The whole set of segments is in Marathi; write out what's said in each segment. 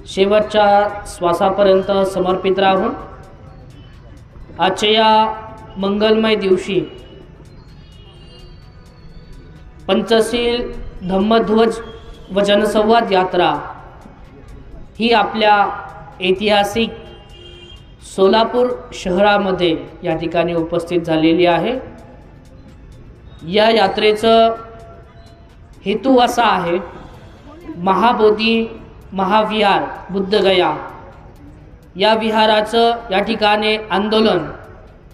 शेवटच्या श्वासापर्यंत समर्पित राहून आजच्या या मंगलमय दिवशी पंचशील धम्मध्वज व जनसंवाद यात्रा ही आपल्या ऐतिहासिक सोलापूर शहरामध्ये या ठिकाणी उपस्थित झालेली आहे। या यात्रेचा हेतू असा आहे, महाबोधी महाविहार बुद्धगया या विहाराचं या ठिकाणी आंदोलन,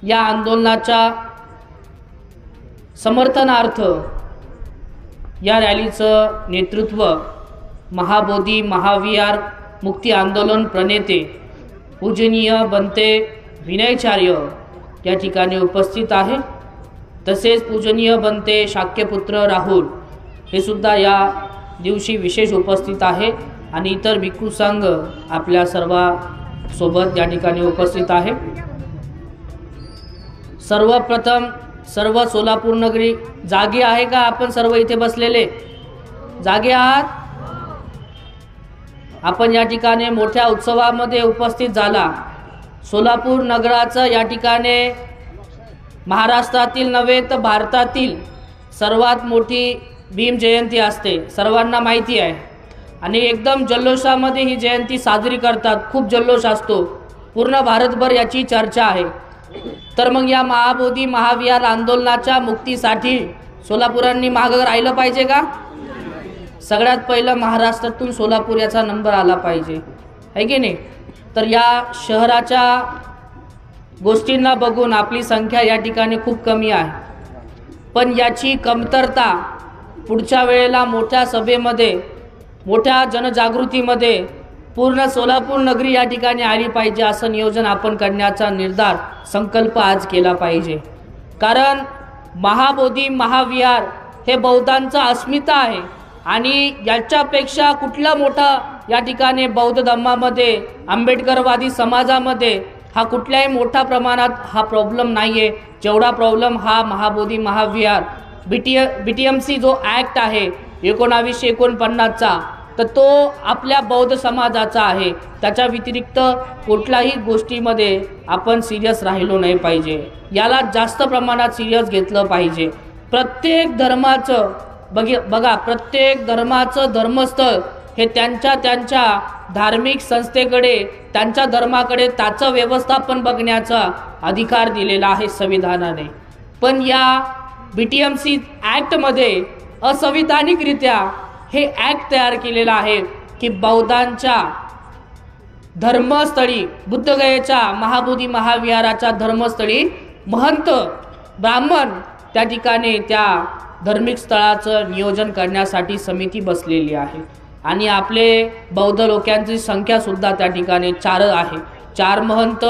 या आंदोलनाच्या समर्थनार्थ या रॅलीचं नेतृत्व महाबोधी महाविहार मुक्ती आंदोलन प्रणेते पूजनीय बनते विनयचार्य या ठिकाणी उपस्थित आहे। तसेच पूजनीय बनते शाक्यपुत्र राहुल हे सुद्धा या दिवशी विशेष उपस्थित आहे आणि इतर भिक्खू संघ आपल्या सर्व सोबत या ठिकाणी उपस्थित आहे। सर्वप्रथम सर्व सोलापूर नगरी जागे आहे का? आपण सर्व इथे बसलेले जागे आहात? आपण या ठिकाणी मोठ्या उत्सवामध्ये उपस्थित झाला। सोलापूर नगराचं या ठिकाणी महाराष्ट्रातील नव्हे तर भारतातील सर्वात मोठी भीम जयंती असते, सर्वांना माहिती आहे। आणि एकदम जल्लोषामध्ये ही जयंती साजरी करतात, खूप जल्लोष असतो, पूर्ण भारतभर याची चर्चा आहे। तर मग या महाबोधी महाविहार आंदोलनाच्या मुक्तीसाठी सोलापुरांनी मागं राहिलं पाहिजे का? सगळ्यात पहिलं महाराष्ट्रातून सोलापूर याचा नंबर आला पाहिजे, आहे की नाही? तर या शहराच्या गोष्टींना बघून आपली संख्या या ठिकाणी खूप कमी आहे, पण याची कमतरता पुढच्या वेळेला मोठ्या सभेमध्ये, मोठ्या जनजागृतीमध्ये पूर्ण सोलापूर नगरी या ठिकाणी आली पाहिजे, असं नियोजन आपण करण्याचा निर्धार संकल्प आज केला पाहिजे। कारण महाबोधी महाविहार हे बौद्धांचं अस्मिता आहे आणि याच्यापेक्षा कुठला मोठा या ठिकाणी बौद्ध धर्मामध्ये, आंबेडकरवादी समाजामध्ये हा कुठल्याही मोठ्या प्रमाणात हा प्रॉब्लेम नाही आहे जेवढा प्रॉब्लेम हा महाबोधी महाविहार BTMC जो ॲक्ट आहे 1949चा, तर तो आपल्या बौद्ध समाजाचा आहे। त्याच्या व्यतिरिक्त कुठल्याही गोष्टीमध्ये आपण सिरियस राहिलो नाही पाहिजे, याला जास्त प्रमाणात सिरियस घेतलं पाहिजे। प्रत्येक धर्माचं बघा, प्रत्येक धर्माचं धर्मस्थळ हे त्यांच्या धार्मिक संस्थेकडे, त्यांच्या धर्माकडे त्याचं व्यवस्थापन बघण्याचा अधिकार दिलेला आहे संविधानाने। पण या BTMC ॲक्टमध्ये असंविधानिकरित्या हे ॲक्ट तयार केलेलं आहे की बौद्धांच्या धर्मस्थळी, बुद्धगयेच्या महाबोधी महाविहाराच्या धर्मस्थळी महंत ब्राह्मण त्या ठिकाणी त्या धार्मिक स्थळाचं नियोजन करण्यासाठी समिती बसलेली आहे। आणि आपले बौद्ध लोकांची संख्या सुद्धा त्या ठिकाणी 4 आहे, 4 महंत,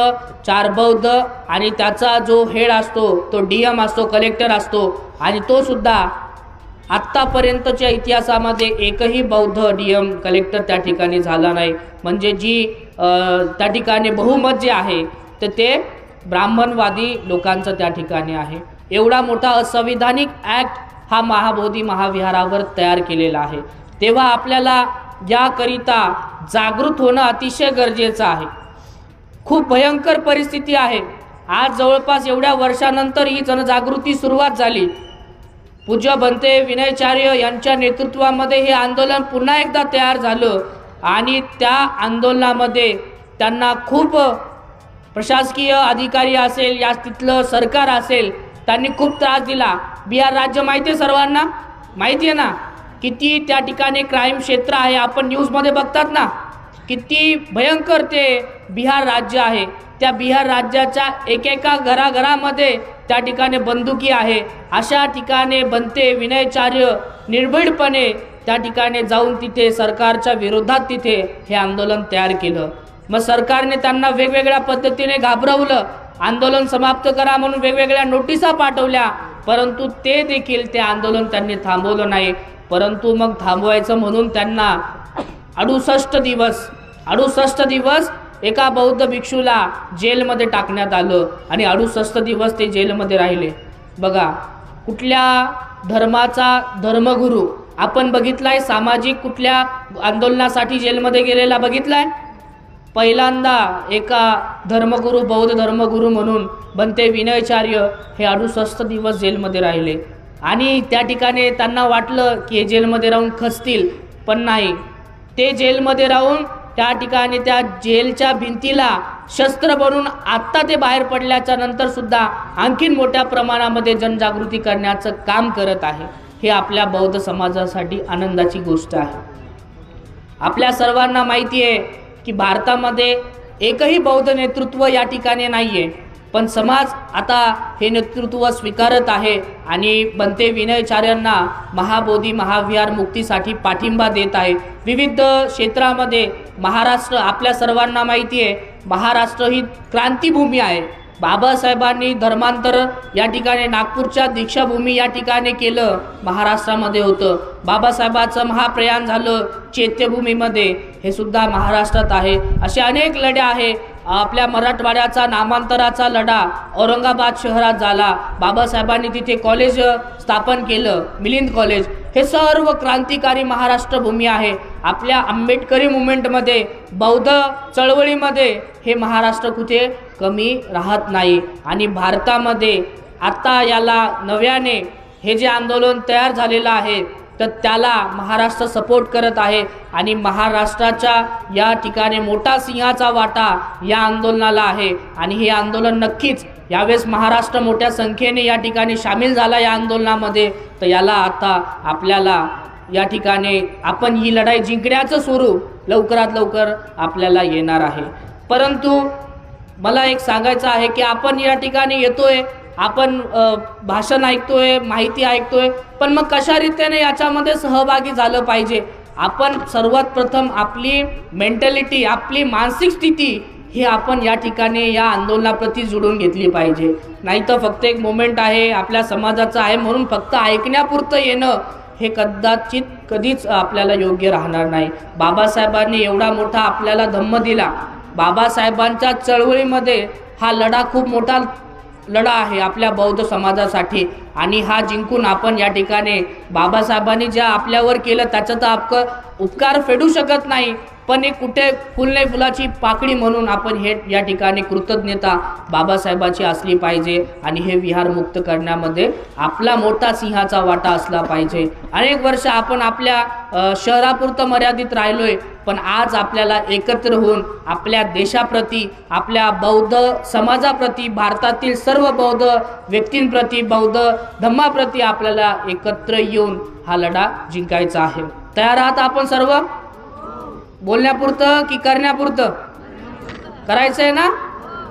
4 बौद्ध आणि त्याचा जो हेड असतो तो DM असतो, कलेक्टर असतो। आणि तो सुद्धा आत्तापर्यंतच्या इतिहासामध्ये एकही बौद्ध DM कलेक्टर त्या ठिकाणी झाला नाही। म्हणजे जी त्या ठिकाणी बहुमत जे आहे तर ते ब्राह्मणवादी लोकांचं त्या ठिकाणी आहे। एवढा मोठा असंविधानिक ॲक्ट हा महाबोधी महाविहारावर तयार केलेला आहे। तेव्हा आपल्याला याकरिता जागृत होणं अतिशय गरजेचं आहे। खूप भयंकर परिस्थिती आहे। आज जवळपास एवढ्या वर्षानंतर ही जनजागृती सुरुवात झाली। पूज्य बनते विनयचार्य यांच्या नेतृत्वामध्ये हे आंदोलन पुन्हा एकदा तयार झालं आणि त्या आंदोलनामध्ये त्यांना खूप प्रशासकीय अधिकारी असेल या तिथलं सरकार असेल त्यांनी खूप त्रास दिला। बिहार राज्य माहिती आहे, सर्वांना माहिती आहे ना किती त्या ठिकाणी क्राईम क्षेत्र आहे, आपण न्यूजमध्ये बघतात ना किती भयंकर ते बिहार राज्य आहे। त्या बिहार राज्याच्या एकेका घराघरामध्ये त्या ठिकाणी बंदुकी आहे। अशा ठिकाणी बनते विनयचार्य निर्भीडपणे त्या ठिकाणी जाऊन तिथे सरकारच्या विरोधात तिथे हे आंदोलन तयार केलं। मग सरकारने त्यांना वेगवेगळ्या पद्धतीने घाबरवलं, आंदोलन समाप्त करा म्हणून वेगवेगळ्या नोटिसा पाठवल्या, परंतु ते देखील ते आंदोलन त्यांनी थांबवलं नाही। परंतु मग थांबवायचं म्हणून त्यांना 68 दिवस एका बौद्ध भिक्षूला जेलमध्ये टाकण्यात आलं आणि 68 दिवस ते जेलमध्ये राहिले। बघा, कुठल्या धर्माचा धर्मगुरू आपण बघितलाय सामाजिक कुठल्या आंदोलनासाठी जेलमध्ये गेलेला बघितलाय? पहिल्यांदा एका धर्मगुरू, बौद्ध धर्मगुरू म्हणून बनते विनयाचार्य हे 68 दिवस जेलमध्ये राहिले आणि त्या ठिकाणी त्यांना वाटलं की हे जेलमध्ये राहून खचतील, पण नाही, ते जेलमध्ये राहून त्या ठिकाणी त्या जेलच्या भिंतीला शस्त्र बनवून आत्ता ते बाहेर पडल्याच्या नंतर सुद्धा आणखीन मोठ्या प्रमाणामध्ये जनजागृती करण्याचं काम करत आहे। हे आपल्या बौद्ध समाजासाठी आनंदाची गोष्ट आहे। आपल्या सर्वांना माहिती आहे की भारतामध्ये एकही बौद्ध नेतृत्व या ठिकाणी नाहीये, पण समाज आता हे नेतृत्व स्वीकारत आहे आणि बनते विनयाचार्यांना महाबोधी महाविहार मुक्तीसाठी पाठिंबा देत आहे। विविध क्षेत्रामध्ये महाराष्ट्र, आपल्या सर्वांना माहिती आहे, महाराष्ट्र ही क्रांतीभूमी आहे। बाबासाहेबांनी धर्मांतर या ठिकाणी नागपूरच्या दीक्षाभूमी या ठिकाणी केलं, महाराष्ट्रामध्ये होतं। बाबासाहेबांचं महाप्रयाण झालं चैत्यभूमीमध्ये, हे सुद्धा महाराष्ट्रात आहे। असे अनेक लढे आहे। आपल्या मराठवाड्याचा नामांतराचा लढा औरंगाबाद शहरात झाला, बाबासाहेबांनी तिथे कॉलेज स्थापन केलं, मिलिंद कॉलेज। हे सर्व क्रांतिकारी महाराष्ट्र भूमी आहे। आपल्या आंबेडकरी मुवमेंटमध्ये, बौद्ध चळवळीमध्ये हे महाराष्ट्र कुठे कमी राहत नाही। आणि भारतामध्ये आता याला नव्याने हे जे आंदोलन तयार झालेलं आहे तर त्याला महाराष्ट्र सपोर्ट करत आहे आणि महाराष्ट्राच्या या ठिकाणी मोठा सिंहाचा वाटा या आंदोलनाला आहे। आणि हे आंदोलन नक्कीच यावेळेस महाराष्ट्र मोठ्या संख्येने या ठिकाणी सामील झाला या आंदोलनामध्ये, तर याला आता आपल्याला या ठिकाणी आपण ही लढाई जिंकण्याचं स्वरूप लवकरात लवकर आपल्याला येणार आहे। परंतु मला एक सांगायचं आहे की आपण या ठिकाणी येतोय, आपण भाषण ऐकतोय, माहिती ऐकतोय, पण मग कशा रीतीने याच्यामध्ये सहभागी झालं पाहिजे? आपण सर्वात प्रथम आपली मेंटॅलिटी, आपली मानसिक स्थिती ही आपण या ठिकाणी या आंदोलनाप्रती जुळून घेतली पाहिजे। नाही तर फक्त एक मोमेंट आहे, आपल्या समाजाचं आहे म्हणून फक्त ऐकण्यापुरतं येणं हे कदाचित कधीच आपल्याला योग्य राहणार नाही। बाबासाहेबांनी एवढा मोठा आपल्याला धम्म दिला, बाबासाहेबांच्या चळवळीमध्ये हा लढा खूप मोठा लढा आहे आपल्या बौद्ध समाजासाठी आणि हा जिंकून आपण या ठिकाणी बाबासाहेबांनी ज्या आपल्यावर केलं त्याचा तर आपण उपकार फेडू शकत नाही, पण एक कुठे फुल नाही फुलाची पाकळी म्हणून आपण हे या ठिकाणी कृतज्ञता बाबासाहेबाची असली पाहिजे आणि हे विहार मुक्त करण्यामध्ये आपला मोठा सिंहाचा वाटा असला पाहिजे। अनेक वर्ष आपण आपल्या शहरापुरतं मर्यादित राहिलोय, पण आज आपल्याला एकत्र होऊन आपल्या देशाप्रती, आपल्या बौद्ध समाजाप्रती, भारतातील सर्व बौद्ध व्यक्तींप्रती, बौद्ध धम्माप्रती आपल्याला एकत्र येऊन हा लढा जिंकायचा आहे। तयार आहात आपण सर्व? बोलण्यापुरतं की करण्यापुरतं? करायचं आहे ना?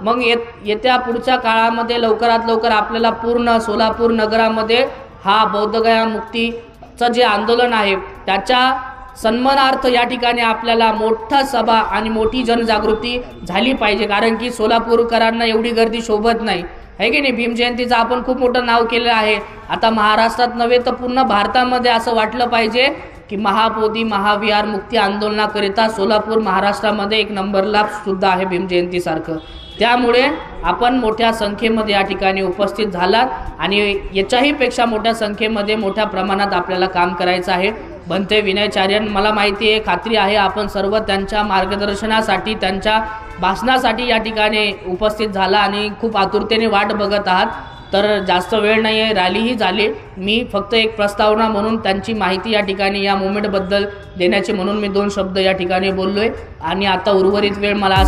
मग येत्या पुढच्या काळामध्ये लवकरात लवकर आपल्याला पूर्ण सोलापूर नगरामध्ये हा बौद्धगया मुक्तीचं जे आंदोलन आहे त्याच्या सन्मानार्थ या ठिकाणी आपल्याला मोठा सभा आणि मोठी जनजागृती झाली पाहिजे, कारण की सोलापूरकरांना एवढी गर्दी शोभत नाही, है की नाही? भीम जयंतीचं आपण खूप मोठं नाव केलं आहे। आता महाराष्ट्रात नव्हे तर पूर्ण भारतामध्ये असं वाटलं पाहिजे की महाबोधी महाविहार मुक्ती आंदोलनाकरिता सोलापूर महाराष्ट्रामध्ये एक नंबरला सुद्धा आहे भीम जयंतीसारखं। त्यामुळे आपण मोठ्या संख्येमध्ये या ठिकाणी उपस्थित झालात आणि याच्याही पेक्षा मोठ्या संख्येमध्ये मोठ्या प्रमाणात आपल्याला काम करायचं आहे। बनते विनयाचार्यन, मला माहिती आहे, खात्री आहे, आपण सर्व त्यांच्या मार्गदर्शनासाठी, त्यांच्या भाषणासाठी या ठिकाणी उपस्थित झाला आणि खूप आतुरतेने वाट बघत आहात। तर जास्त वेळ नाही आहे, रॅलीही झाली, मी फक्त एक प्रस्तावना म्हणून त्यांची माहिती या ठिकाणी या मुवमेंटबद्दल देण्याचे म्हणून मी 2 शब्द या ठिकाणी बोललोय आणि आता उर्वरित वेळ मला